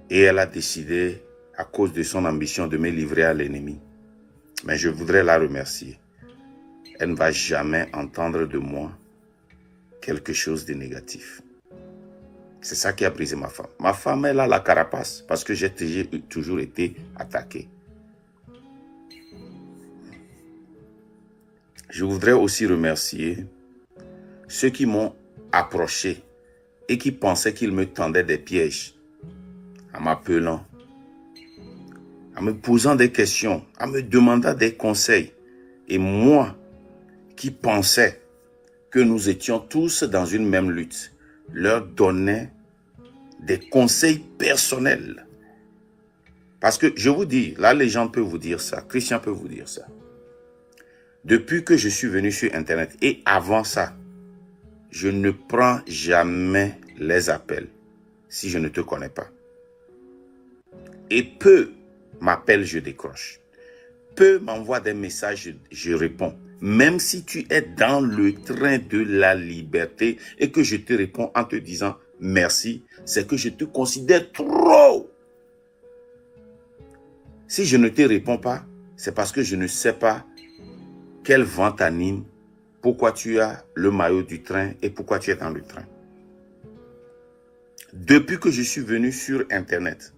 Et elle a décidé, à cause de son ambition, de me livrer à l'ennemi. Mais je voudrais la remercier. Elle ne va jamais entendre de moi quelque chose de négatif. C'est ça qui a brisé ma femme. Ma femme, elle a la carapace parce que j'ai toujours été attaqué. Je voudrais aussi remercier ceux qui m'ont approché et qui pensaient qu'ils me tendaient des pièges en m'appelant, en me posant des questions, en me demandant des conseils. Et moi, qui pensais que nous étions tous dans une même lutte, leur donnais des conseils personnels. Parce que je vous dis, la légende peut vous dire ça, Christian peut vous dire ça. Depuis que je suis venu sur Internet et avant ça, je ne prends jamais les appels si je ne te connais pas. Et peu m'appellent, je décroche. Peu m'envoient des messages, je réponds. Même si tu es dans le train de la liberté et que je te réponds en te disant merci, c'est que je te considère trop. Si je ne te réponds pas, c'est parce que je ne sais pas quel vent t'anime, pourquoi tu as le maillot du train et pourquoi tu es dans le train. Depuis que je suis venu sur Internet,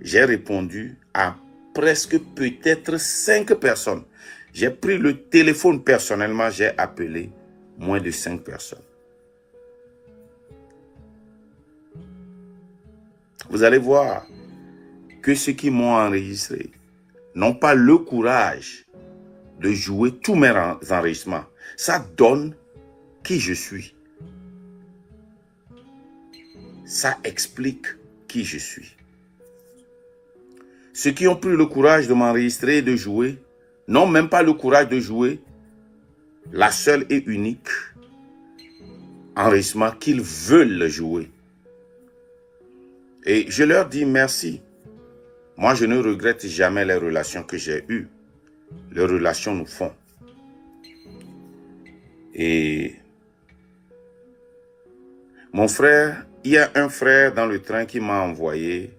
j'ai répondu à presque peut-être 5 personnes. J'ai pris le téléphone personnellement, j'ai appelé moins de 5 personnes. Vous allez voir que ceux qui m'ont enregistré n'ont pas le courage de jouer tous mes enregistrements. Ça donne qui je suis. Ça explique qui je suis. Ceux qui ont pris le courage de m'enregistrer et de jouer n'ont même pas le courage de jouer la seule et unique enregistrement qu'ils veulent jouer. Et je leur dis merci. Moi, je ne regrette jamais les relations que j'ai eues. Les relations nous font. Et mon frère, il y a un frère dans le train qui m'a envoyé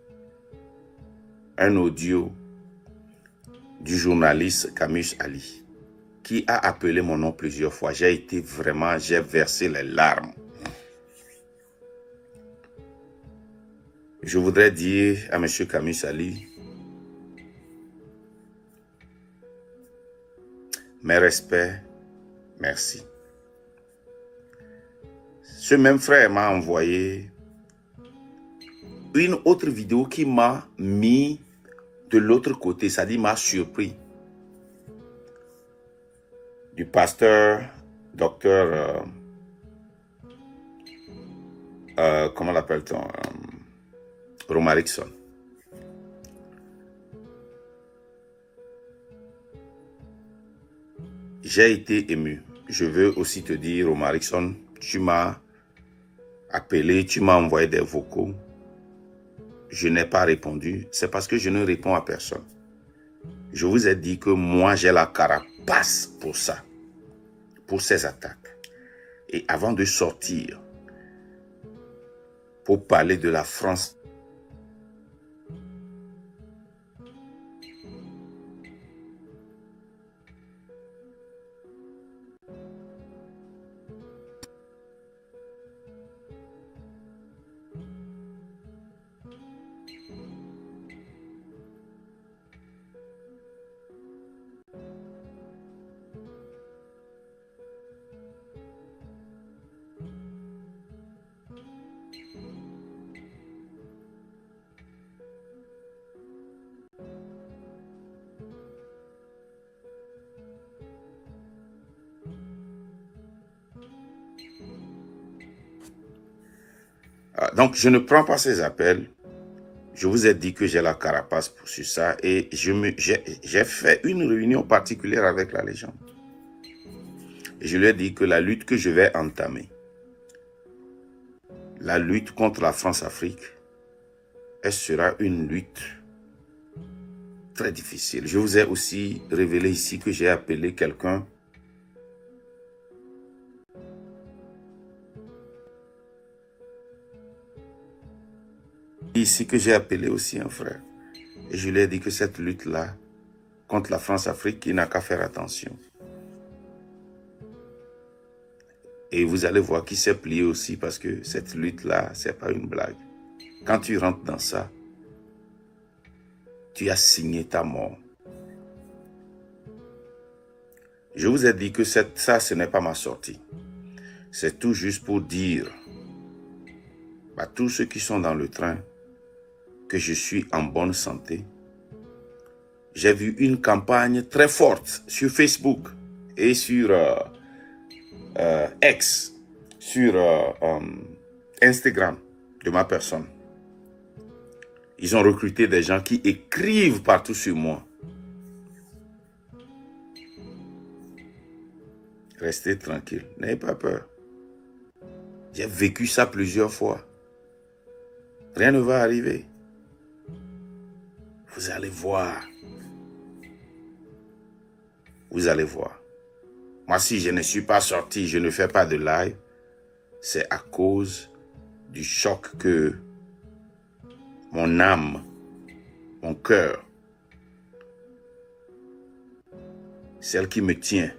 un audio du journaliste Camus Ali, qui a appelé mon nom plusieurs fois. J'ai versé les larmes. Je voudrais dire à M. Camus Ali, mes respects, merci. Ce même frère m'a envoyé une autre vidéo qui m'a mis de l'autre côté, c'est-à-dire m'a surpris. Du pasteur, docteur, comment l'appelle-t-on, Romarickson. J'ai été ému. Je veux aussi te dire, Romarickson, tu m'as appelé, tu m'as envoyé des vocaux. Je n'ai pas répondu. C'est parce que je ne réponds à personne. Je vous ai dit que moi, j'ai la carapace pour ça, pour ces attaques. Et avant de sortir, pour parler de la France, donc je ne prends pas ces appels. Je vous ai dit que j'ai la carapace pour ça et j'ai fait une réunion particulière avec la légende. Et je lui ai dit que la lutte que je vais entamer, la lutte contre la France-Afrique, elle sera une lutte très difficile. Je vous ai aussi révélé ici que j'ai appelé quelqu'un Ici que j'ai appelé aussi un frère. Et je lui ai dit que cette lutte-là, contre la France-Afrique, il n'a qu'à faire attention. Et vous allez voir qu'il s'est plié aussi parce que cette lutte-là, c'est pas une blague. Quand tu rentres dans ça, tu as signé ta mort. Je vous ai dit que ça, ce n'est pas ma sortie. C'est tout juste pour dire à tous ceux qui sont dans le train que je suis en bonne santé. J'ai vu une campagne très forte sur Facebook et sur X, sur Instagram de ma personne. Ils ont recruté des gens qui écrivent partout sur moi. Restez tranquille, n'ayez pas peur. J'ai vécu ça plusieurs fois. Rien ne va arriver. Vous allez voir. Vous allez voir. Moi, si je ne suis pas sorti, je ne fais pas de live, c'est à cause du choc que mon âme, mon cœur, celle qui me tient,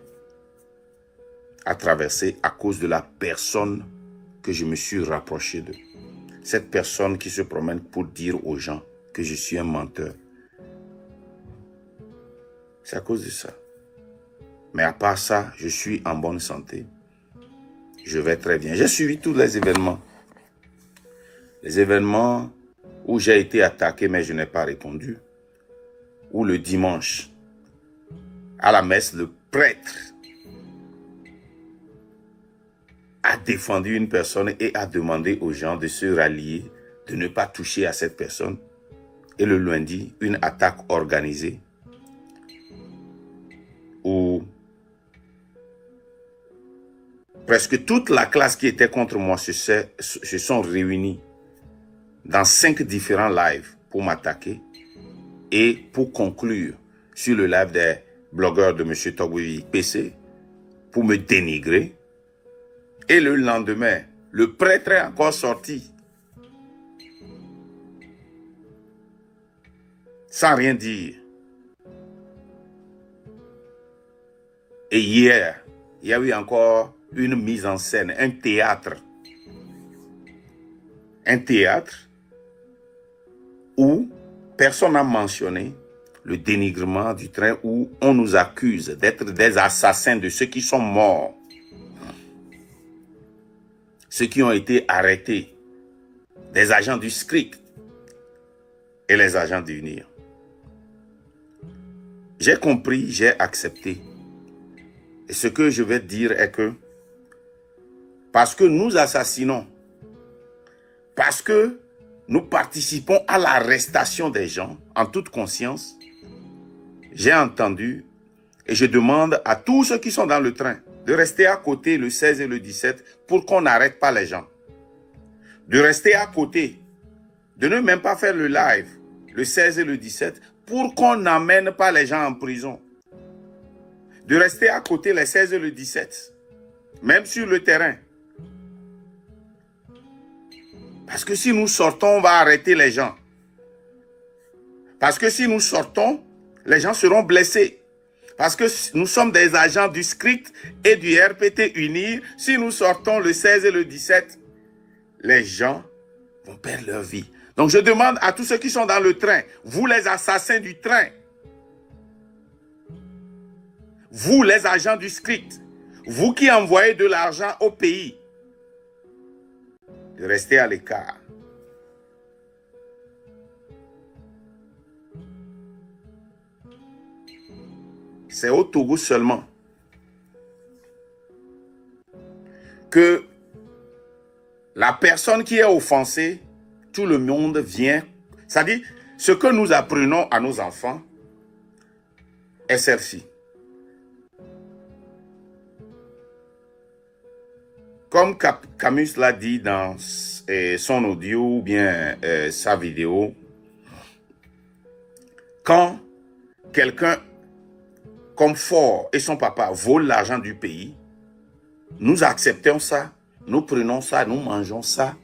a traversé à cause de la personne que je me suis rapproché de. Cette personne qui se promène pour dire aux gens que je suis un menteur. C'est à cause de ça. Mais à part ça, je suis en bonne santé. Je vais très bien. J'ai suivi tous les événements. Les événements où j'ai été attaqué mais je n'ai pas répondu. Ou le dimanche, à la messe, le prêtre a défendu une personne et a demandé aux gens de se rallier, de ne pas toucher à cette personne. Et le lundi, une attaque organisée où presque toute la classe qui était contre moi se sont réunis dans 5 différents lives pour m'attaquer et pour conclure sur le live des blogueurs de M. Togbovi PC pour me dénigrer. Et le lendemain, le prêtre est encore sorti sans rien dire. Et hier, il y a eu encore une mise en scène, un théâtre. Un théâtre où personne n'a mentionné le dénigrement du train, où on nous accuse d'être des assassins de ceux qui sont morts. Ceux qui ont été arrêtés, des agents du SCRIC et les agents d'UNIR. J'ai compris, j'ai accepté. Et ce que je vais dire est que parce que nous assassinons, parce que nous participons à l'arrestation des gens en toute conscience, j'ai entendu et je demande à tous ceux qui sont dans le train de rester à côté le 16 et le 17 pour qu'on n'arrête pas les gens. De rester à côté, de ne même pas faire le live le 16 et le 17 pour qu'on n'amène pas les gens en prison. De rester à côté les 16 et le 17, même sur le terrain. Parce que si nous sortons, on va arrêter les gens. Parce que si nous sortons, les gens seront blessés. Parce que nous sommes des agents du SCRIC et du RPT UNIR. Si nous sortons le 16 et le 17, les gens vont perdre leur vie. Donc je demande à tous ceux qui sont dans le train, vous les assassins du train, vous les agents du SCRIC, vous qui envoyez de l'argent au pays, de rester à l'écart. C'est au Togo seulement que la personne qui est offensée, tout le monde vient. C'est-à-dire, ce que nous apprenons à nos enfants est celle-ci. Comme Camus l'a dit dans son audio ou bien sa vidéo, quand quelqu'un comme Ford et son papa volent l'argent du pays, nous acceptons ça, nous prenons ça, nous mangeons ça.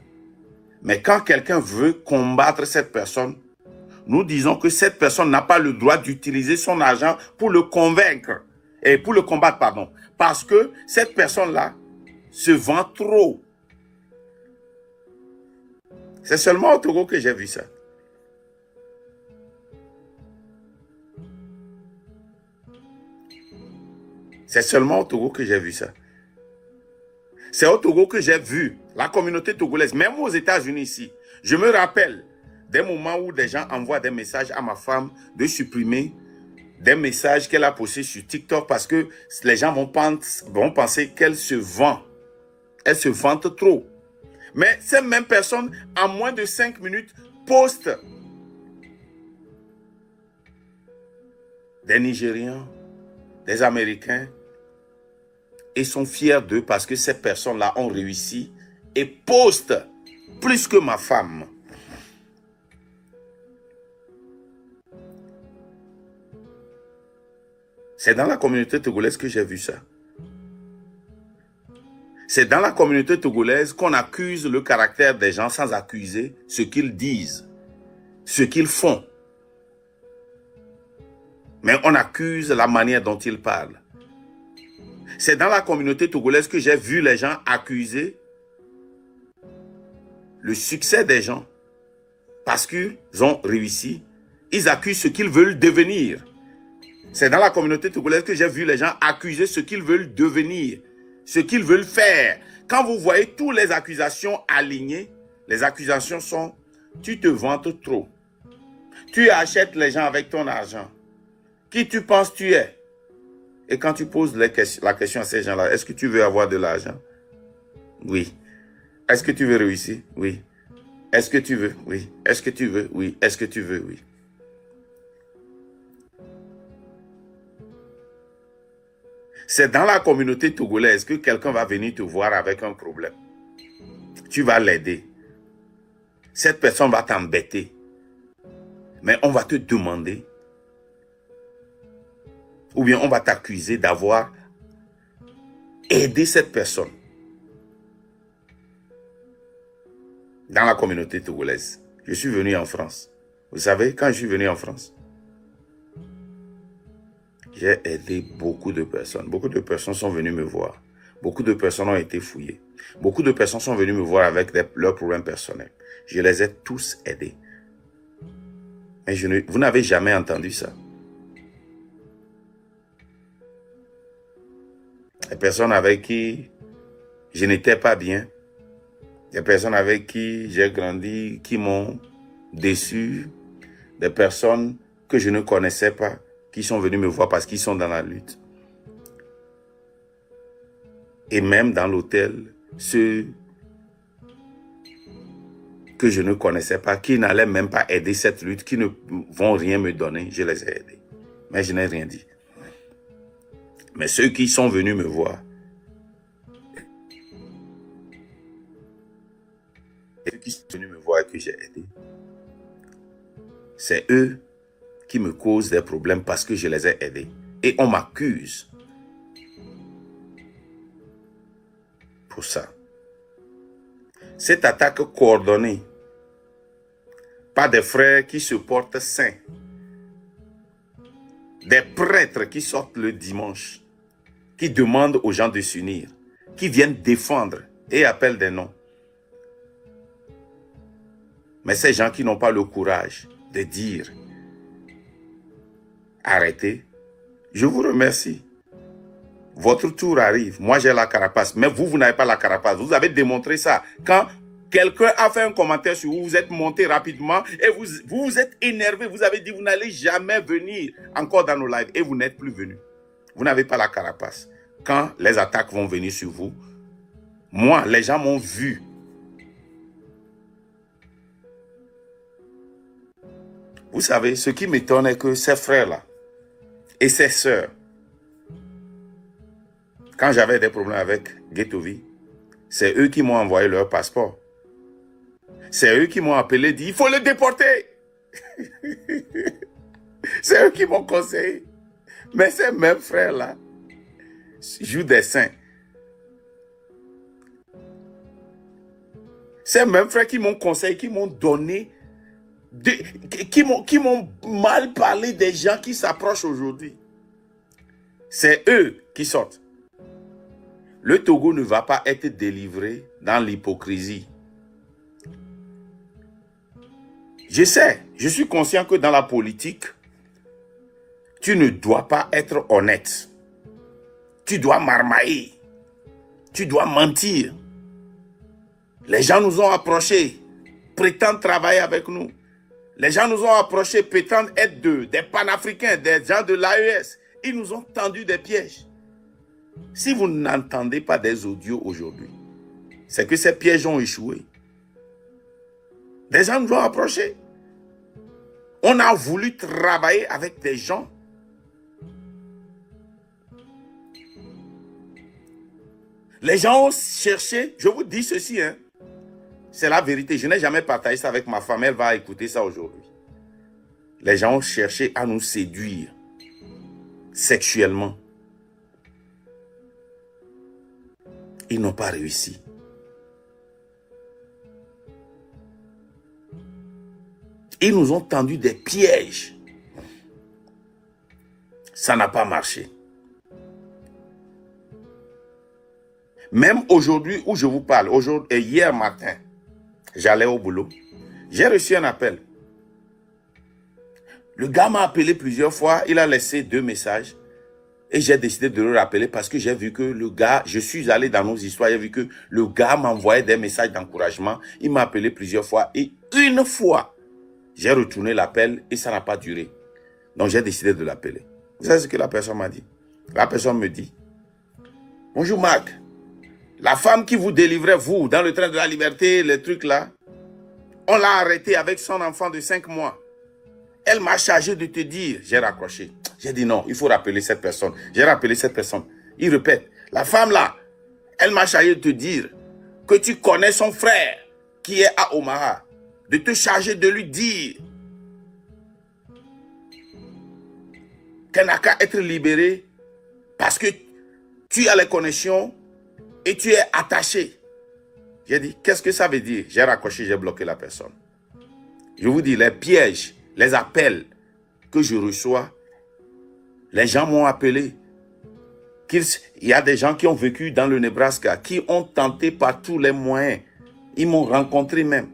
Mais quand quelqu'un veut combattre cette personne, nous disons que cette personne n'a pas le droit d'utiliser son argent pour le convaincre, et pour le combattre, pardon. Parce que cette personne-là se vend trop. C'est seulement au Togo que j'ai vu ça. C'est seulement au Togo que j'ai vu ça. C'est au Togo que j'ai vu la communauté togolaise, même aux États-Unis ici. Je me rappelle des moments où des gens envoient des messages à ma femme de supprimer des messages qu'elle a postés sur TikTok parce que les gens vont penser qu'elle se vend. Elle se vante trop. Mais ces mêmes personnes, en moins de 5 minutes, postent des Nigériens, des Américains, et sont fiers d'eux parce que ces personnes-là ont réussi et postent plus que ma femme. C'est dans la communauté togolaise que j'ai vu ça. C'est dans la communauté togolaise qu'on accuse le caractère des gens sans accuser ce qu'ils disent, ce qu'ils font. Mais on accuse la manière dont ils parlent. C'est dans la communauté togolaise que j'ai vu les gens accuser le succès des gens parce qu'ils ont réussi. Ils accusent ce qu'ils veulent devenir. C'est dans la communauté togolaise que j'ai vu les gens accuser ce qu'ils veulent devenir, ce qu'ils veulent faire. Quand vous voyez toutes les accusations alignées, les accusations sont « tu te vantes trop, tu achètes les gens avec ton argent, qui tu penses tu es ?» Et quand tu poses la question à ces gens-là, est-ce que tu veux avoir de l'argent? Oui. Est-ce que tu veux réussir? Oui. Est-ce que tu veux? Oui. Est-ce que tu veux? Oui. Est-ce que tu veux? Oui. C'est dans la communauté togolaise que quelqu'un va venir te voir avec un problème. Tu vas l'aider. Cette personne va t'embêter. Mais on va te demander, ou bien on va t'accuser d'avoir aidé cette personne. Dans la communauté togolaise. Je suis venu en France. Vous savez, quand je suis venu en France, j'ai aidé beaucoup de personnes. Beaucoup de personnes sont venues me voir. Beaucoup de personnes ont été fouillées. Beaucoup de personnes sont venues me voir avec leurs problèmes personnels. Je les ai tous aidés. Mais vous n'avez jamais entendu ça. Les personnes avec qui je n'étais pas bien, des personnes avec qui j'ai grandi, qui m'ont déçu, des personnes que je ne connaissais pas, qui sont venus me voir parce qu'ils sont dans la lutte. Et même dans l'hôtel, ceux que je ne connaissais pas, qui n'allaient même pas aider cette lutte, qui ne vont rien me donner, je les ai aidés. Mais je n'ai rien dit. Mais ceux qui sont venus me voir, et ceux qui sont venus me voir et que j'ai aidé, c'est eux qui me causent des problèmes parce que je les ai aidés. Et on m'accuse pour ça. Cette attaque coordonnée par des frères qui se portent saints, des prêtres qui sortent le dimanche, qui demandent aux gens de s'unir, qui viennent défendre et appellent des noms. Mais ces gens qui n'ont pas le courage de dire « Arrêtez », je vous remercie. Votre tour arrive. Moi, j'ai la carapace. Mais vous n'avez pas la carapace. Vous avez démontré ça. Quand quelqu'un a fait un commentaire sur vous, vous êtes monté rapidement et vous vous êtes énervé. Vous avez dit, vous n'allez jamais venir encore dans nos lives. Et vous n'êtes plus venu. Vous n'avez pas la carapace. Quand les attaques vont venir sur vous, moi, les gens m'ont vu. Vous savez, ce qui m'étonne est que ces frères-là et ces sœurs, quand j'avais des problèmes avec Ghettovi, c'est eux qui m'ont envoyé leur passeport. C'est eux qui m'ont appelé et dit, il faut le déporter. C'est eux qui m'ont conseillé. Mais ces mêmes frères-là jouent des saints. Ces mêmes frères qui m'ont conseillé, qui m'ont donné, qui m'ont mal parlé des gens qui s'approchent aujourd'hui. C'est eux qui sortent. Le Togo ne va pas être délivré dans l'hypocrisie. Je sais, je suis conscient que dans la politique, tu ne dois pas être honnête. Tu dois marmailler. Tu dois mentir. Les gens nous ont approchés, prétendent travailler avec nous. Les gens nous ont approchés, prétendent être des panafricains, des gens de l'AES. Ils nous ont tendu des pièges. Si vous n'entendez pas des audios aujourd'hui, c'est que ces pièges ont échoué. Des gens nous ont approchés. On a voulu travailler avec des gens. Les gens ont cherché, je vous dis ceci, hein, c'est la vérité. Je n'ai jamais partagé ça avec ma femme, elle va écouter ça aujourd'hui. Les gens ont cherché à nous séduire sexuellement. Ils n'ont pas réussi. Ils nous ont tendu des pièges. Ça n'a pas marché. Même aujourd'hui où je vous parle, aujourd'hui et hier matin, j'allais au boulot. J'ai reçu un appel. Le gars m'a appelé plusieurs fois. Il a laissé 2 messages. Et j'ai décidé de le rappeler parce que j'ai vu que le gars, je suis allé dans nos histoires, j'ai vu que le gars m'envoyait des messages d'encouragement. Il m'a appelé plusieurs fois et une fois, j'ai retourné l'appel et ça n'a pas duré. Donc j'ai décidé de l'appeler. Vous savez ce que la personne m'a dit? La personne me dit, bonjour Marc, la femme qui vous délivrait, vous, dans le train de la liberté, le truc là, on l'a arrêtée avec son enfant de 5 mois. Elle m'a chargé de te dire, j'ai raccroché. J'ai dit non, il faut rappeler cette personne. J'ai rappelé cette personne. Il répète, la femme là, elle m'a chargé de te dire que tu connais son frère qui est à Omaha. De te charger de lui dire qu'elle n'a qu'à être libérée parce que tu as les connexions et tu es attaché. J'ai dit, qu'est-ce que ça veut dire? J'ai raccroché, j'ai bloqué la personne. Je vous dis, les pièges, les appels que je reçois, les gens m'ont appelé. Il y a des gens qui ont vécu dans le Nebraska, qui ont tenté par tous les moyens. Ils m'ont rencontré même.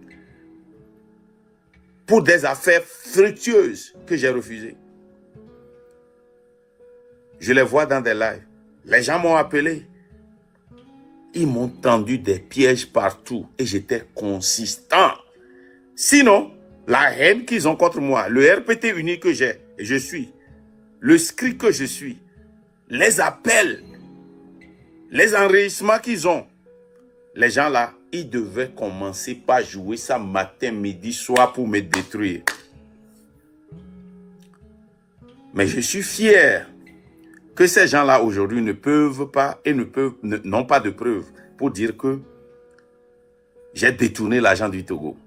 Pour des affaires fructueuses que j'ai refusées. Je les vois dans des lives. Les gens m'ont appelé. Ils m'ont tendu des pièges partout. Et j'étais consistant. Sinon, la haine qu'ils ont contre moi, le RPT uni que j'ai, et je suis, le script que je suis, les appels, les enregistrements qu'ils ont, les gens là, ils devaient commencer par jouer ça matin, midi, soir pour me détruire. Mais je suis fier que ces gens-là aujourd'hui ne peuvent pas et n'ont pas de preuves pour dire que j'ai détourné l'argent du Togo.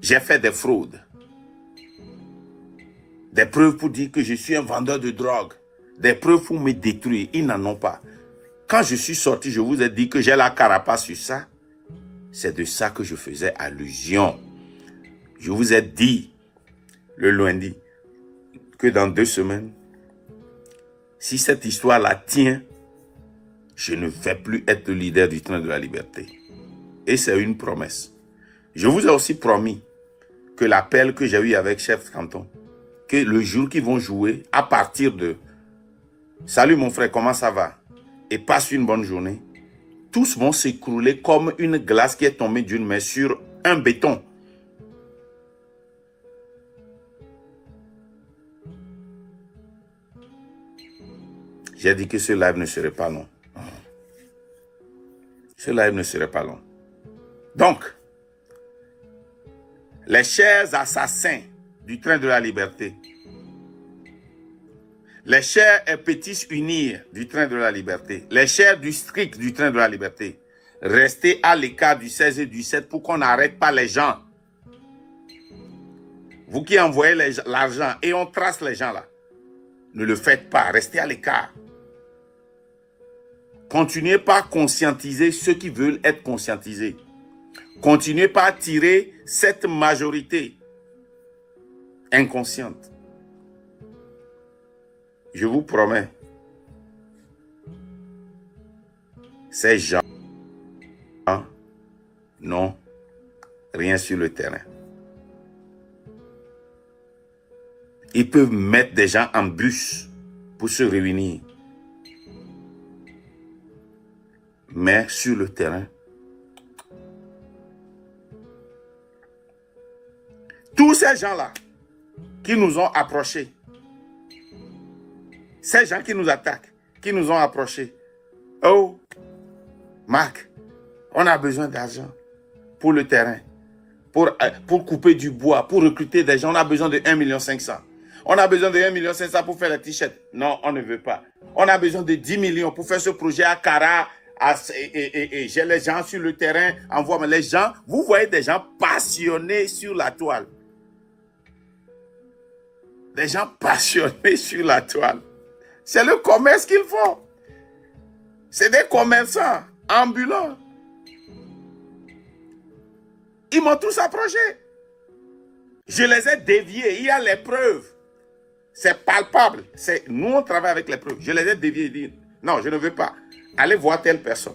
J'ai fait des fraudes. Des preuves pour dire que je suis un vendeur de drogue. Des preuves pour me détruire. Ils n'en ont pas. Quand je suis sorti, je vous ai dit que j'ai la carapace sur ça. C'est de ça que je faisais allusion. Je vous ai dit le lundi que dans 2 semaines, si cette histoire-là tient, je ne vais plus être le leader du train de la liberté. Et c'est une promesse. Je vous ai aussi promis que l'appel que j'ai eu avec chef canton, que le jour qu'ils vont jouer, à partir de « Salut mon frère, comment ça va ?» et « Passe une bonne journée », tous vont s'écrouler comme une glace qui est tombée d'une main sur un béton. J'ai dit que ce live ne serait pas long. Ce live ne serait pas long. Donc, les chers assassins du train de la liberté, les chers pétis unis du train de la liberté, les chers du strict du train de la liberté, restez à l'écart du 16 et du 7 pour qu'on n'arrête pas les gens. Vous qui envoyez l'argent et on trace les gens là, ne le faites pas, restez à l'écart. Continuez par conscientiser ceux qui veulent être conscientisés. Continuez pas à tirer cette majorité inconsciente. Je vous promets, ces gens n'ont rien sur le terrain. Ils peuvent mettre des gens en bus pour se réunir. Mais sur le terrain, tous ces gens-là qui nous ont approchés, ces gens qui nous attaquent, qui nous ont approchés, oh, Marc, on a besoin d'argent pour le terrain, pour couper du bois, pour recruter des gens, on a besoin de 1,5 million. On a besoin de 1,5 million pour faire les t-shirts. Non, on ne veut pas. On a besoin de 10 millions pour faire ce projet à Cara. J'ai les gens sur le terrain, envoie les gens. Vous voyez des gens passionnés sur la toile. Des gens passionnés sur la toile. C'est le commerce qu'ils font. C'est des commerçants ambulants. Ils m'ont tous approché. Je les ai déviés. Il y a les preuves. C'est palpable. Nous, on travaille avec les preuves. Je les ai déviés et dit, non, je ne veux pas. Allez voir telle personne.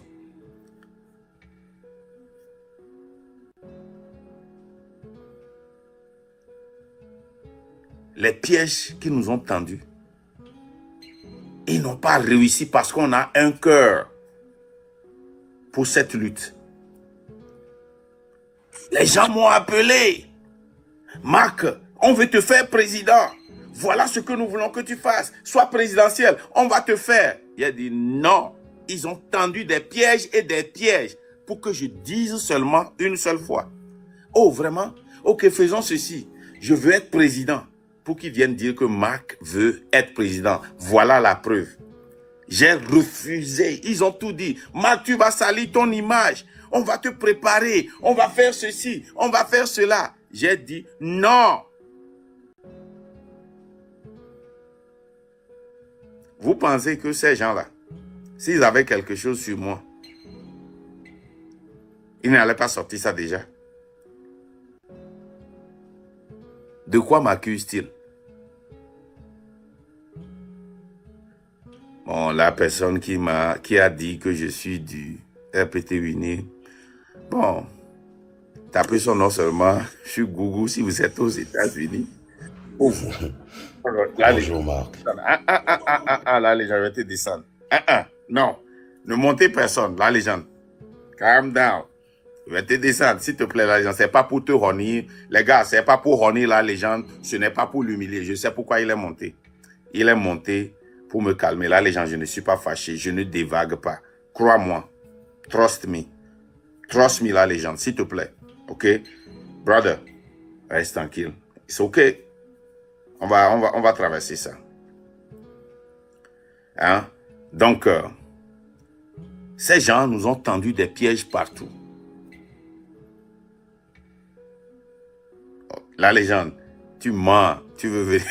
Les pièges qui nous ont tendus, ils n'ont pas réussi parce qu'on a un cœur pour cette lutte. Les gens m'ont appelé. Marc, on veut te faire président. Voilà ce que nous voulons que tu fasses. Sois présidentiel, on va te faire. Il a dit non. Ils ont tendu des pièges et des pièges pour que je dise seulement une seule fois. Oh, vraiment? Ok, faisons ceci. Je veux être président. Pour qu'ils viennent dire que Marc veut être président. Voilà la preuve. J'ai refusé. Ils ont tout dit. Marc, tu vas salir ton image. On va te préparer. On va faire ceci. On va faire cela. J'ai dit non. Vous pensez que ces gens-là, s'ils avaient quelque chose sur moi, ils n'allaient pas sortir ça déjà? De quoi m'accusent-ils? Bon, la personne qui a dit que je suis du RPT Uni, bon, tapez son nom seulement sur Google si vous êtes aux États-Unis. Bonjour Marc. La légende, je vais te descendre. Non, ne montez personne, la légende. Calm down. Je vais te descendre, s'il te plaît, la légende. C'est pas pour te honir. Les gars, c'est pas pour honir la légende. Ce n'est pas pour l'humilier. Je sais pourquoi il est monté. Il est monté pour me calmer. La légende, je ne suis pas fâché. Je ne divague pas. Crois-moi. Trust me. Trust me, la légende, s'il te plaît. OK? Brother, reste tranquille. C'est OK. On va traverser ça. Hein? Donc, ces gens nous ont tendu des pièges partout. La légende, tu mens, tu veux venir.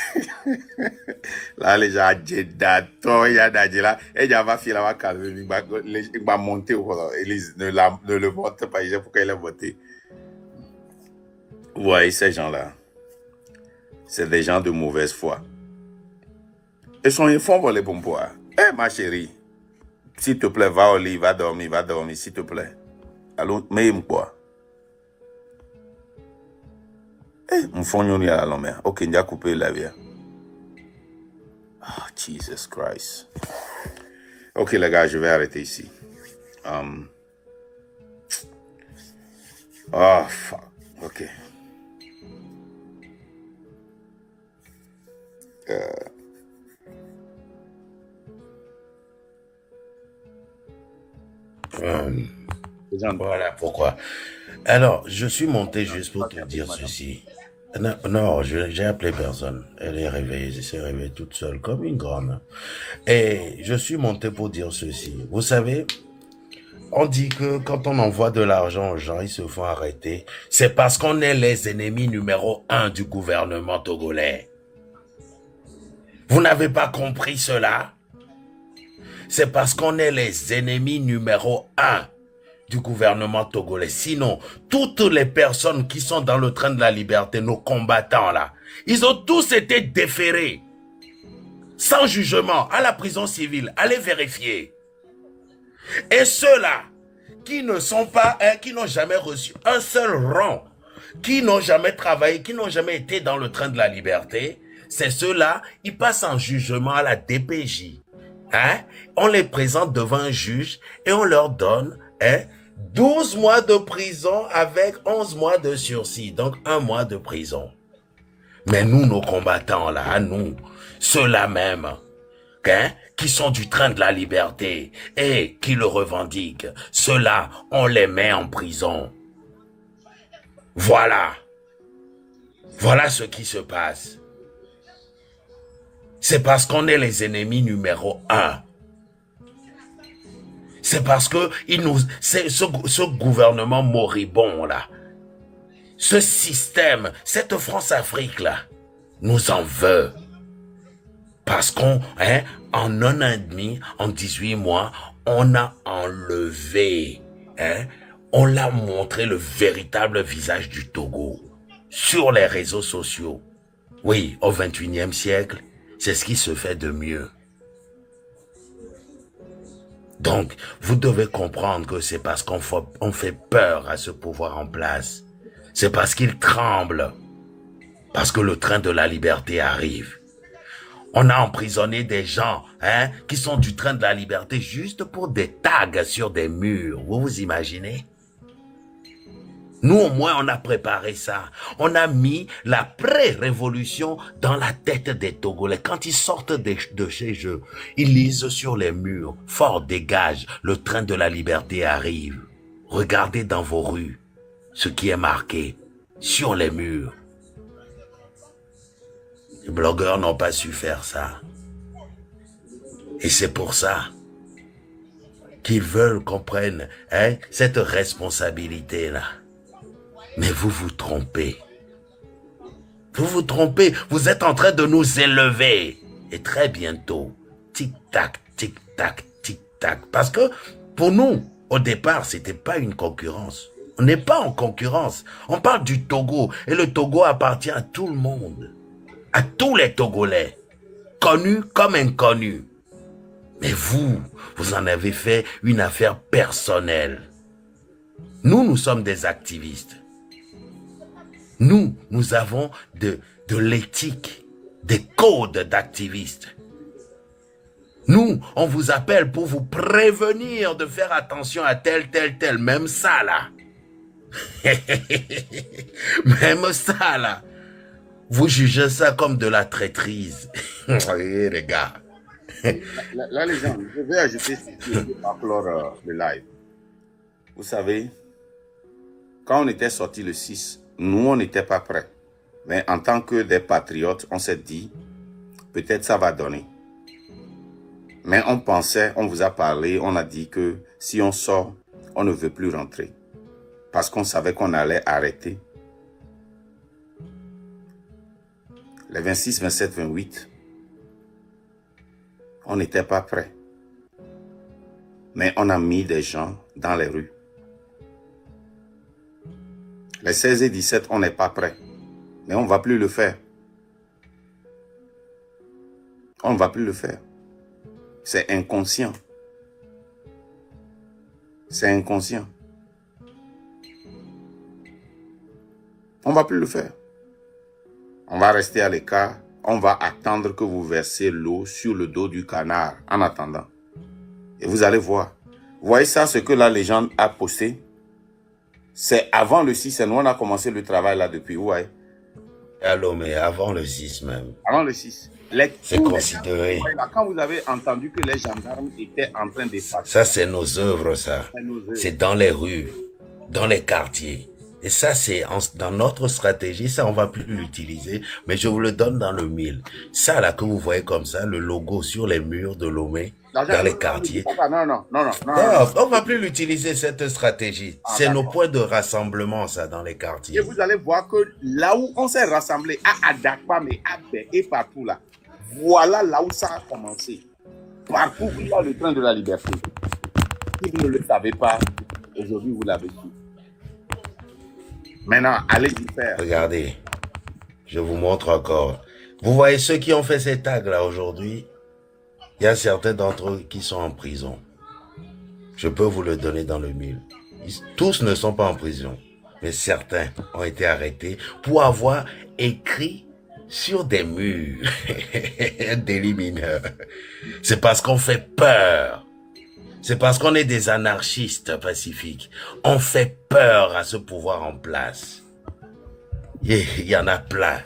La légende, j'ai d'accord, il y a là, et il y a ma fille là, va calmer, il va monter, Élise, ne le monte pas, je sais pourquoi il a voté. Vous voyez, ces gens-là, c'est des gens de mauvaise foi. Ils font voler pour moi. Eh, ma chérie, s'il te plaît, va au lit, va dormir, s'il te plaît. Allons, mets-moi. Mon fond y a la lomé. Ok, il a coupé la vie. Oh, Jesus Christ. Ok, les gars, je vais arrêter ici. Oh, fuck. Ok. Voilà pourquoi. Alors, je suis monté juste pour te dire ceci. Non, j'ai appelé personne. Elle est réveillée, elle s'est réveillée toute seule, comme une grande. Et je suis monté pour dire ceci. Vous savez, on dit que quand on envoie de l'argent aux gens, ils se font arrêter. C'est parce qu'on est les ennemis numéro 1 du gouvernement togolais. Vous n'avez pas compris cela? C'est parce qu'on est les ennemis numéro 1 du gouvernement togolais. Sinon, toutes les personnes qui sont dans le train de la liberté, nos combattants là, ils ont tous été déférés, sans jugement, à la prison civile. Allez vérifier. Et ceux-là, qui ne sont pas, qui n'ont jamais reçu un seul rang, qui n'ont jamais travaillé, qui n'ont jamais été dans le train de la liberté, c'est ceux-là, ils passent en jugement à la DPJ. On les présente devant un juge et on leur donne 12 mois de prison avec 11 mois de sursis, donc 1 mois de prison. Mais nous, nos combattants là, nous, ceux-là même, qui sont du train de la liberté et qui le revendiquent, ceux-là, on les met en prison. Voilà. Voilà ce qui se passe. C'est parce qu'on est les ennemis numéro 1. C'est parce que ce gouvernement moribond là, ce système, cette France-Afrique là, nous en veut. Parce qu'on, en 1 an et demi, en 18 mois, on a enlevé, on l'a montré le véritable visage du Togo sur les réseaux sociaux. Oui, au 21e siècle, c'est ce qui se fait de mieux. Donc, vous devez comprendre que c'est parce qu'on fait peur à ce pouvoir en place. C'est parce qu'il tremble. Parce que le train de la liberté arrive. On a emprisonné des gens qui sont du train de la liberté juste pour des tags sur des murs. Vous vous imaginez? Nous, au moins, on a préparé ça. On a mis la pré-révolution dans la tête des Togolais. Quand ils sortent de chez eux, ils lisent sur les murs. Fort dégage, le train de la liberté arrive. Regardez dans vos rues ce qui est marqué sur les murs. Les blogueurs n'ont pas su faire ça. Et c'est pour ça qu'ils veulent qu'on prenne cette responsabilité-là. Mais vous vous trompez. Vous vous trompez. Vous êtes en train de nous élever. Et très bientôt, tic-tac, tic-tac, tic-tac. Parce que pour nous, au départ, c'était pas une concurrence. On n'est pas en concurrence. On parle du Togo. Et le Togo appartient à tout le monde. À tous les Togolais. Connus comme inconnus. Mais vous en avez fait une affaire personnelle. Nous sommes des activistes. Nous avons de l'éthique, des codes d'activistes. Nous, on vous appelle pour vous prévenir de faire attention à tel, même ça là. Même ça là. Vous jugez ça comme de la traîtrise. Oui, les gars. Là, les gens, je vais ajouter ceci pour clore le live. Vous savez, quand on était sorti le 6, nous, on n'était pas prêts. Mais en tant que des patriotes, on s'est dit, peut-être ça va donner. Mais on pensait, on vous a parlé, on a dit que si on sort, on ne veut plus rentrer. Parce qu'on savait qu'on allait arrêter. Les 26, 27, 28, on n'était pas prêts. Mais on a mis des gens dans les rues. Les 16 et 17, on n'est pas prêts. Mais on ne va plus le faire. On ne va plus le faire. C'est inconscient. C'est inconscient. On ne va plus le faire. On va rester à l'écart. On va attendre que vous versiez l'eau sur le dos du canard en attendant. Et vous allez voir. Vous voyez ça, ce que la légende a posté? C'est avant le 6, et nous on a commencé le travail là depuis, ouais. Alors, mais avant le 6 même. Avant le 6. C'est considéré. Quand vous avez entendu que les gendarmes étaient en train de passer. Ça, c'est nos œuvres, ça. C'est dans les rues, dans les quartiers. Et ça, c'est dans notre stratégie, ça, on va plus l'utiliser, mais je vous le donne dans le mille. Ça, là, que vous voyez comme ça, le logo sur les murs de Lomé, dans les quartiers. Non. On va plus l'utiliser, cette stratégie. C'est nos points de rassemblement, ça, dans les quartiers. Et vous allez voir que là où on s'est rassemblé, à Adakpa, mais à Bé et partout là, voilà là où ça a commencé. Partout où il y a le train de la liberté. Si vous ne le savez pas, Aujourd'hui, vous l'avez su. Maintenant, allez-y faire. Regardez, je vous montre encore. Vous voyez ceux qui ont fait ces tags-là aujourd'hui, il y a certains d'entre eux qui sont en prison. Je peux vous le donner dans le mille. Tous ne sont pas en prison, mais certains ont été arrêtés pour avoir écrit sur des murs délits mineurs. C'est parce qu'on fait peur. C'est parce qu'on est des anarchistes pacifiques. On fait peur à ce pouvoir en place. Il y en a plein.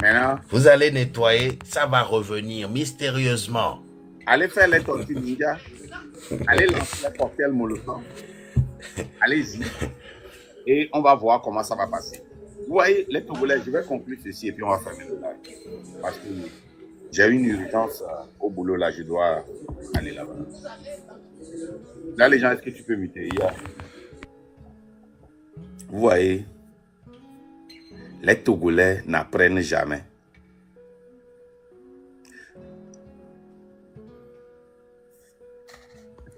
Maintenant, Vous allez nettoyer, ça va revenir mystérieusement. allez faire les tortues ninja. Allez lancer les cocktails Molotov. Allez-y. Et on va voir comment ça va passer. Vous voyez, les Togolais, je vais conclure ceci et puis on va fermer le live. Parce que j'ai une urgence au boulot là, je dois aller là-bas. Là, les gens, est-ce que tu peux muter? Vous voyez, les Togolais n'apprennent jamais.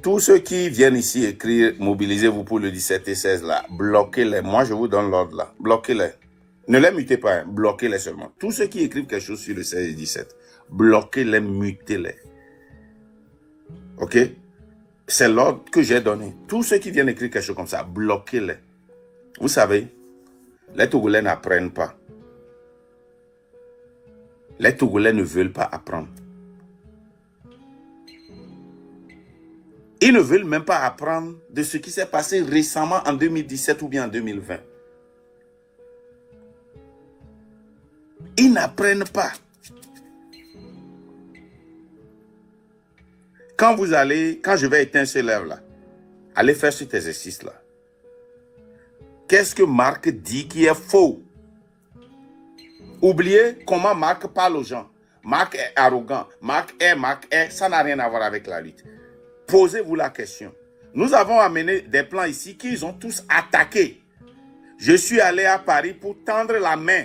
Tous ceux qui viennent ici écrire, mobilisez-vous pour le 17 et 16 là, bloquez-les. Moi, je vous donne l'ordre là. Bloquez-les. Ne les mutez pas, hein. Bloquez-les seulement. Tous ceux qui écrivent quelque chose sur le 16 et 17, bloquez-les, mutez-les. Ok? C'est l'ordre que j'ai donné. Tous ceux qui viennent écrire quelque chose comme ça, bloquez-les. Vous savez, les Togolais n'apprennent pas. Les Togolais ne veulent pas apprendre. Ils ne veulent même pas apprendre de ce qui s'est passé récemment en 2017 ou bien en 2020. Ils n'apprennent pas. Quand je vais éteindre ce lèvre là, allez faire cet exercice là. Qu'est-ce que Marc dit qui est faux? Oubliez comment Marc parle aux gens. Marc est arrogant. Marc est, ça n'a rien à voir avec la lutte. Posez-vous la question. Nous avons amené des plans ici qu'ils ont tous attaqués. Je suis allé à Paris pour tendre la main,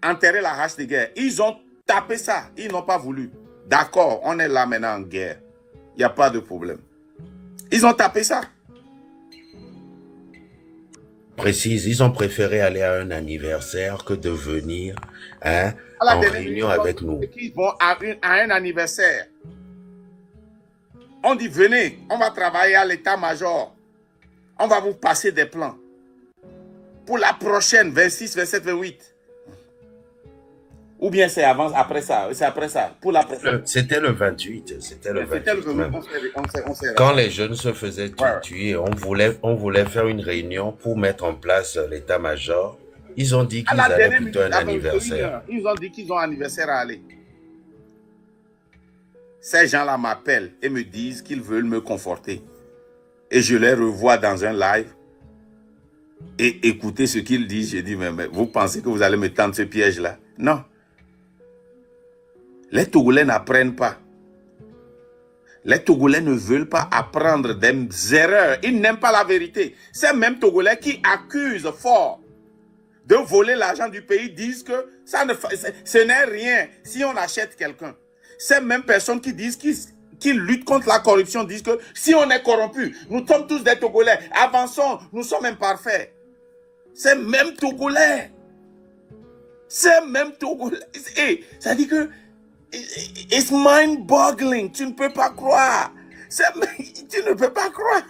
enterrer la hache de guerre. Ils ont tapé ça. Ils n'ont pas voulu. D'accord, on est là maintenant en guerre. Il n'y a pas de problème. Ils ont tapé ça. Précise, ils ont préféré aller à un anniversaire que de venir en réunion avec nous. Ils vont à un anniversaire. On dit, venez, on va travailler à l'état-major. On va vous passer des plans. Pour la prochaine, 26, 27, 28. Ou bien c'est avant, après ça. C'est après ça. Pour la prochaine. C'était le 28. C'était le 28 même. Quand les jeunes se faisaient tuer, on voulait faire une réunion pour mettre en place l'état-major. Ils ont dit qu'ils allaient plutôt un anniversaire. Ils ont dit qu'ils ont un anniversaire à aller. Ces gens-là m'appellent et me disent qu'ils veulent me conforter. Et je les revois dans un live. Et écoutez ce qu'ils disent. Je dis, mais vous pensez que vous allez me tendre ce piège-là? Non. Les Togolais n'apprennent pas. Les Togolais ne veulent pas apprendre des erreurs. Ils n'aiment pas la vérité. Ces mêmes Togolais qui accusent fort de voler l'argent du pays disent que ce n'est rien si on achète quelqu'un. Ces mêmes personnes qui disent qui luttent contre la corruption disent que si on est corrompu, nous sommes tous des Togolais. Avançons, nous sommes imparfaits. Ces mêmes Togolais. Ces mêmes Togolais. Et ça dit que it's mind-boggling. Tu ne peux pas croire. Tu ne peux pas croire.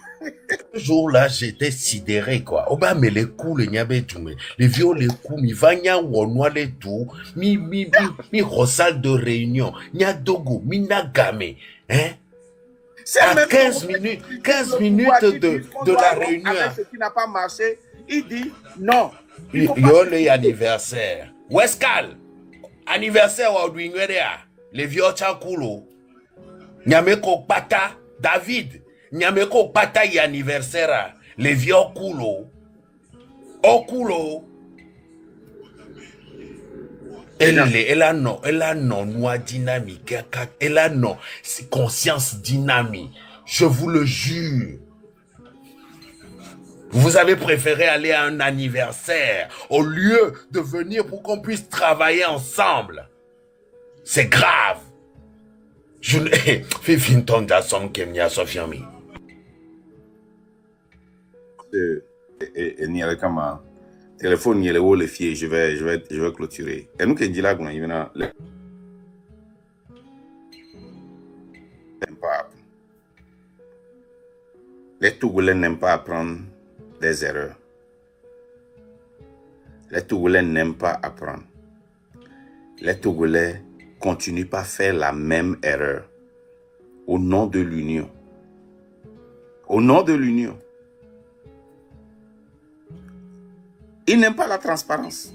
Ce jour-là, j'étais sidéré, quoi. Oba me les coups, les nyabe tume. Les vieux les coups, mi vanya wonwa les tout. Mi rosal de réunion. Nya dogo, mi nagame. Hein? À 15 minutes de la réunion. Avec ce qui n'a pas marché, il dit non. Yo les anniversaire. Wescal. Anniversaire wa dwingwedea. Les vieux chakulo. Nyameko pata David. Nyameko pata y anniversaire. Les vieux kulo. Okulo. Elle a non noix dynamique. Elle a non conscience dynamique. Je vous le jure. Vous avez préféré aller à un anniversaire au lieu de venir pour qu'on puisse travailler ensemble. C'est grave. Je ne... n'y a comme un téléphone, il y a le fier, je vais clôturer. Et nous, qui dit là, il y a les Togolais n'aiment pas apprendre des erreurs. Les Togolais n'aiment pas apprendre. Les Togolais continuent pas à faire la même erreur au nom de l'union. Au nom de l'union. Ils n'aiment pas la transparence.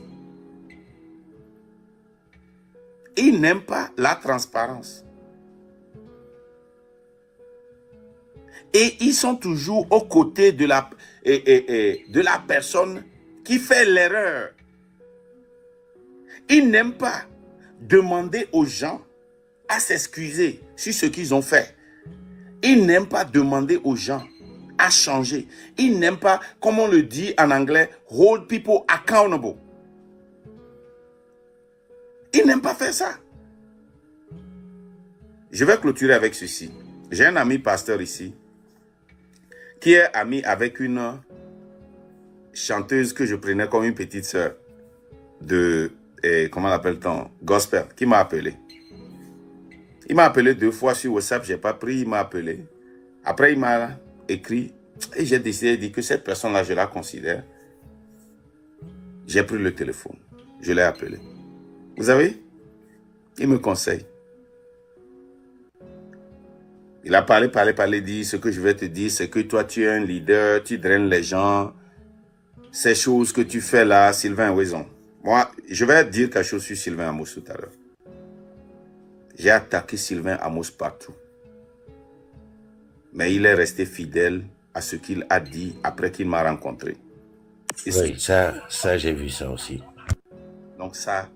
Ils n'aiment pas la transparence. Et ils sont toujours aux côtés de la personne qui fait l'erreur. Ils n'aiment pas demander aux gens à s'excuser sur ce qu'ils ont fait. Ils n'aiment pas demander aux gens à changer. Ils n'aiment pas, comme on le dit en anglais, hold people accountable. Ils n'aiment pas faire ça. Je vais clôturer avec ceci. J'ai un ami pasteur ici qui est ami avec une chanteuse que je prenais comme une petite sœur de, comment l'appelle-t-on, gospel, qui m'a appelé. Il m'a appelé 2 fois sur WhatsApp, je n'ai pas pris, il m'a appelé. Après, il m'a écrit et j'ai décidé de dire que cette personne-là, je la considère. J'ai pris le téléphone, je l'ai appelé. Vous savez, il me conseille. Il a parlé, dit, ce que je vais te dire, c'est que toi, tu es un leader, tu draines les gens. Ces choses que tu fais là, Sylvain a raison. Moi, je vais dire quelque chose sur Sylvain Amos tout à l'heure. J'ai attaqué Sylvain Amos partout. Mais il est resté fidèle à ce qu'il a dit après qu'il m'a rencontré. Oui, ça j'ai vu ça aussi. Donc ça,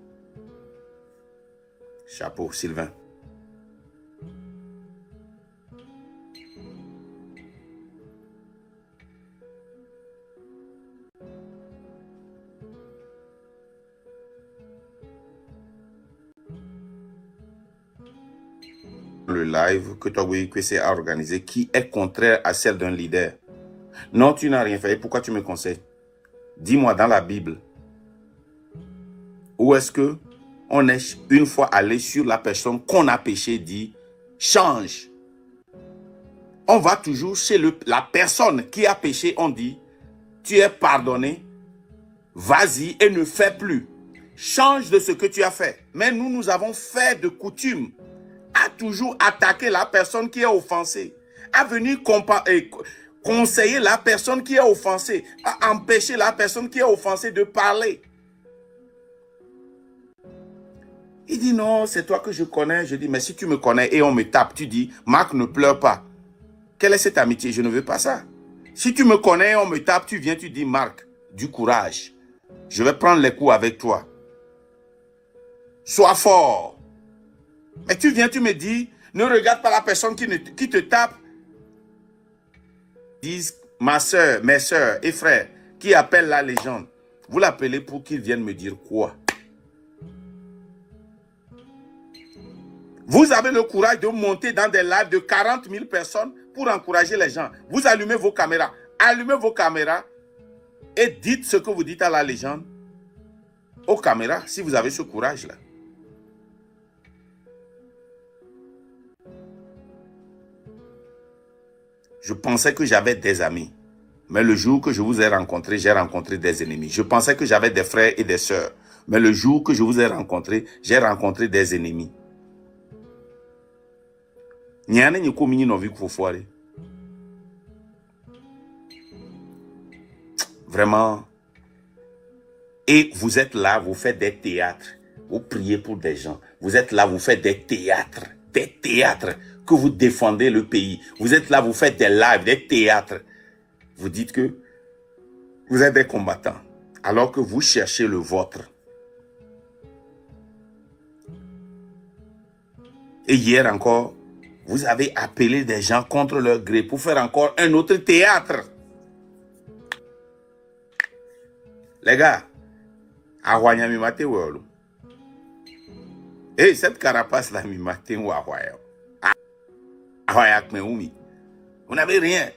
chapeau, Sylvain. Le live que Togoy Kwesi a organisé qui est contraire à celle d'un leader. Non, tu n'as rien fait. Et pourquoi tu me conseilles? Dis-moi dans la Bible, où est-ce que on est une fois allé sur la personne qu'on a péché, dit change. On va toujours chez la personne qui a péché, on dit tu es pardonné, vas-y et ne fais plus. Change de ce que tu as fait. Mais nous avons fait de coutume à toujours attaquer la personne qui est offensée, à venir conseiller la personne qui est offensée, à empêcher la personne qui est offensée de parler. Il dit non, c'est toi que je connais. Je dis mais si tu me connais et on me tape, tu dis Marc ne pleure pas. Quelle est cette amitié? Je ne veux pas ça. Si tu me connais et on me tape, tu viens, tu dis Marc, du courage. Je vais prendre les coups avec toi. Sois fort. Mais tu viens, tu me dis, ne regarde pas la personne qui te tape. Disent ma soeur, mes soeurs et frères qui appellent la légende. Vous l'appelez pour qu'ils viennent me dire quoi? Vous avez le courage de monter dans des lives de 40 000 personnes pour encourager les gens. Vous allumez vos caméras. Allumez vos caméras et dites ce que vous dites à la légende aux caméras si vous avez ce courage-là. Je pensais que j'avais des amis. Mais le jour que je vous ai rencontré, j'ai rencontré des ennemis. Je pensais que j'avais des frères et des sœurs. Mais le jour que je vous ai rencontré, j'ai rencontré des ennemis. Vraiment. Et vous êtes là, vous faites des théâtres. Vous priez pour des gens. Vous êtes là, vous faites des théâtres. Des théâtres. Que vous défendez le pays. Vous êtes là, vous faites des lives, des théâtres. Vous dites que vous êtes des combattants. Alors que vous cherchez le vôtre. Et hier encore, vous avez appelé des gens contre leur gré pour faire encore un autre théâtre. Les gars, Awanya mi mate wolo. Et cette carapace là mi mate ou Awaya. Awaya kme oumi. Vous n'avez rien.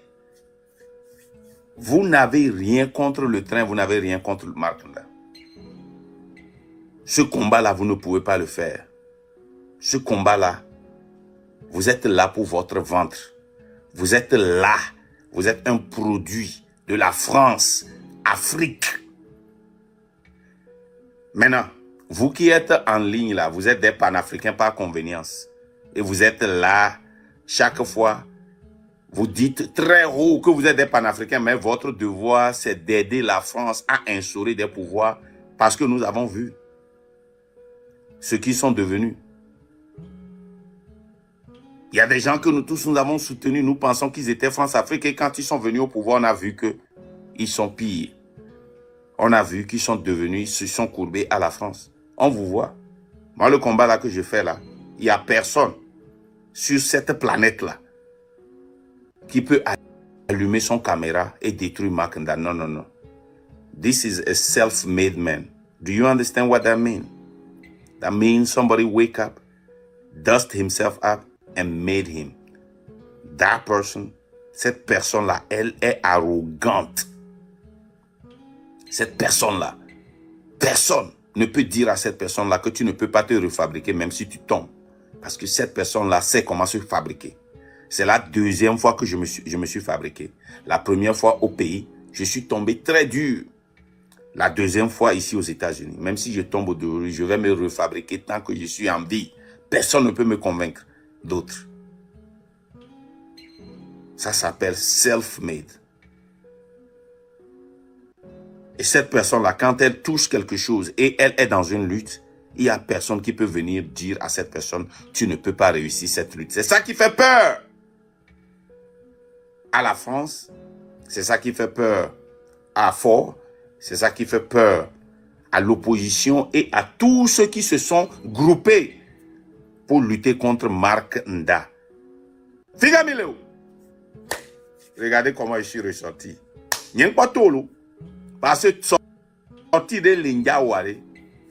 Vous n'avez rien contre le train, vous n'avez rien contre le Markanda. Ce combat-là, vous ne pouvez pas le faire. Ce combat-là, vous êtes là pour votre ventre. Vous êtes là. Vous êtes un produit de la France, Afrique. Maintenant, vous qui êtes en ligne là, vous êtes des panafricains par convenience. Et vous êtes là, chaque fois, vous dites très haut que vous êtes des panafricains, mais votre devoir, c'est d'aider la France à instaurer des pouvoirs parce que nous avons vu ce qu'ils sont devenus. Il y a des gens que nous tous, nous avons soutenus, nous pensons qu'ils étaient France-Afrique et quand ils sont venus au pouvoir, on a vu qu'ils sont pires. On a vu qu'ils sont devenus, ils se sont courbés à la France. On vous voit. Moi, le combat là que je fais là, il n'y a personne sur cette planète-là qui peut allumer son caméra et détruire Markanda. Non, non, non. This is a self-made man. Do you understand what that means? That means somebody wake up, dust himself up, and made him. That person, cette personne-là, elle est arrogante. Cette personne-là, personne ne peut dire à cette personne-là que tu ne peux pas te refabriquer même si tu tombes. Parce que cette personne-là sait comment se fabriquer. C'est la deuxième fois que je me suis fabriqué. La première fois au pays, je suis tombé très dur. La deuxième fois ici aux États-Unis, même si je tombe aujourd'hui, je vais me refabriquer tant que je suis en vie. Personne ne peut me convaincre d'autres. Ça s'appelle self-made. Et cette personne-là, quand elle touche quelque chose et elle est dans une lutte, il n'y a personne qui peut venir dire à cette personne, tu ne peux pas réussir cette lutte. C'est ça qui fait peur à la France. C'est ça qui fait peur à Ford. C'est ça qui fait peur à l'opposition et à tous ceux qui se sont groupés pour lutter contre Markanda. Figamileo. Regardez comment je suis ressorti. N'y pas tout. Parce que sorti de l'Indiaware.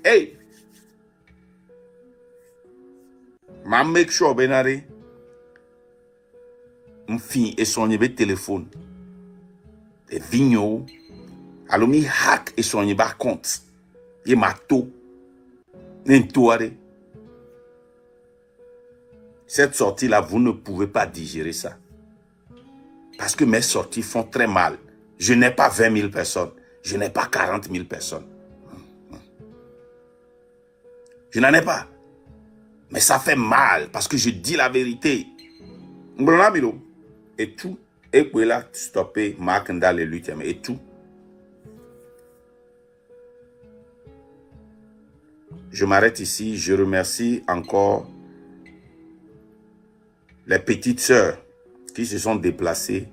Hey! Ma make sure benare. M'fin et son yebe téléphone. Et vigno. Alors mi hack et son yeba compte. Et ma to. N'entoire. Cette sortie-là, vous ne pouvez pas digérer ça. Parce que mes sorties font très mal. Je n'ai pas 20 000 personnes. Je n'ai pas 40 000 personnes. Je n'en ai pas. Mais ça fait mal parce que je dis la vérité. Et tout. Et puis là, stopper Markanda les luttes. Et tout. Je m'arrête ici. Je remercie encore les petites sœurs qui se sont déplacées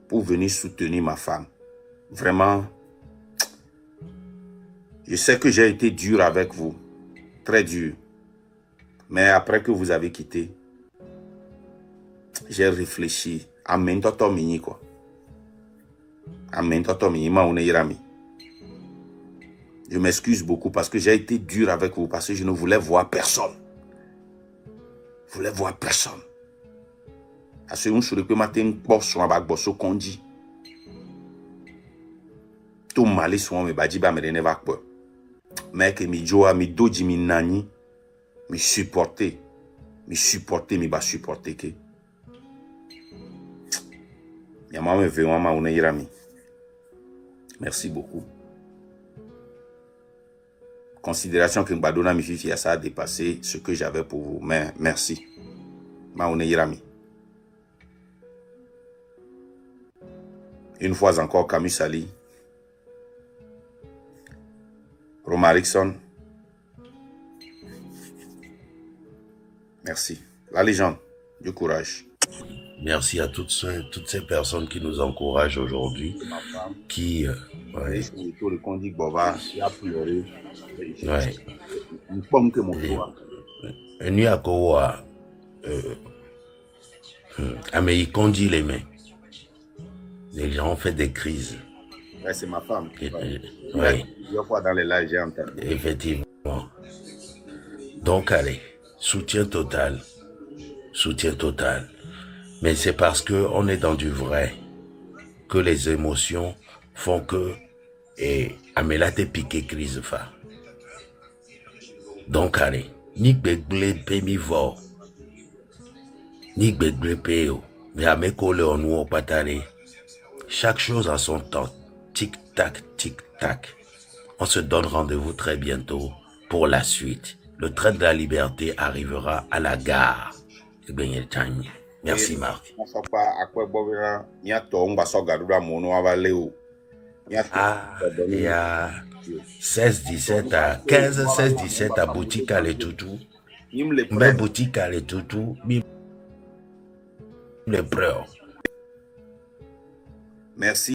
pour venir soutenir ma femme. Vraiment, je sais que j'ai été dur avec vous, très dur. Mais après que vous avez quitté, j'ai réfléchi. Amen toto mini quoi. Amen toto mini ma une irami. Je m'excuse beaucoup parce que j'ai été dur avec vous, parce que je ne voulais voir personne. Je voulais voir personne. Parce que je suis matin boss on va bosso kondi. Tout mal soit me badji ba me ne va pas. Mais que mi joa mi doji mi nani mi supporter mi ba supporter que. Ya ma me veut ma une irami. Merci beaucoup. Considération que Mbadona mi fifi ça a dépassé ce que j'avais pour vous, mais merci. Ma une irami. Une fois encore, Camus Sali, Romarickson. Merci. La légende, du courage. Merci à toutes ces personnes qui nous encouragent aujourd'hui, qui... ouais. Ouais. Nuit à Kowa, mais il conduit les mains. Les gens ont fait des crises. Ouais, c'est ma femme. Ouais. Plusieurs fois dans les lives, j'ai entendu. Effectivement. Donc, allez, soutien total. Soutien total. Mais c'est parce qu'on est dans du vrai que les émotions font que et amela te piqué crise fa. Donc allez, ni gbegble pe mi vo, ni gbegble pe yo, mais à mes collègues on nous patare. Chaque chose a son temps. Tic tac, tic tac. On se donne rendez-vous très bientôt pour la suite. Le train de la liberté arrivera à la gare. Merci Marc. Ah, il y a 16-17 à 15-16-17 à boutique à l'étoutou. Mais boutique à l'étoutou, le preur. Merci.